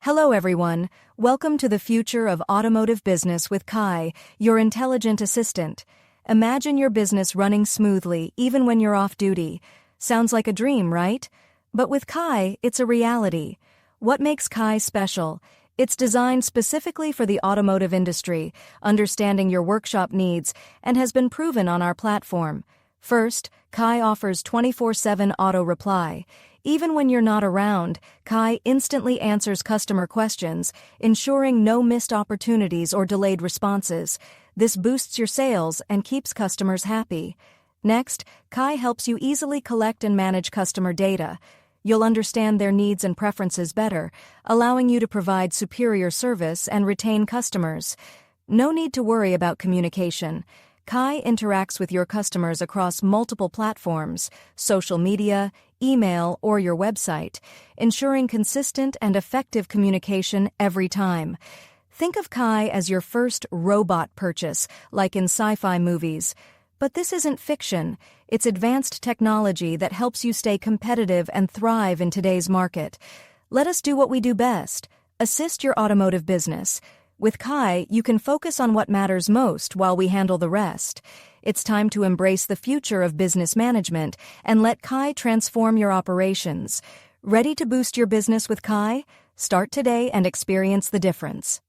Hello everyone, welcome to the future of automotive business with Kai, your intelligent assistant. Imagine your business running smoothly even when you're off duty. Sounds like a dream, right? But with Kai, it's a reality. What makes Kai special? It's designed specifically for the automotive industry, understanding your workshop needs, and has been proven on our platform. First, Kai offers 24/7 auto reply. Even when you're not around, Kai instantly answers customer questions, ensuring no missed opportunities or delayed responses. This boosts your sales and keeps customers happy. Next, Kai helps you easily collect and manage customer data. You'll understand their needs and preferences better, allowing you to provide superior service and retain customers. No need to worry about communication. Kai interacts with your customers across multiple platforms, social media, email, or your website, ensuring consistent and effective communication every time. Think of Kai as your first robot purchase, like in sci-fi movies. But this isn't fiction. It's advanced technology that helps you stay competitive and thrive in today's market. Let us do what we do best: assist your automotive business. With Kai, you can focus on what matters most while we handle the rest. It's time to embrace the future of business management and let Kai transform your operations. Ready to boost your business with Kai? Start today and experience the difference.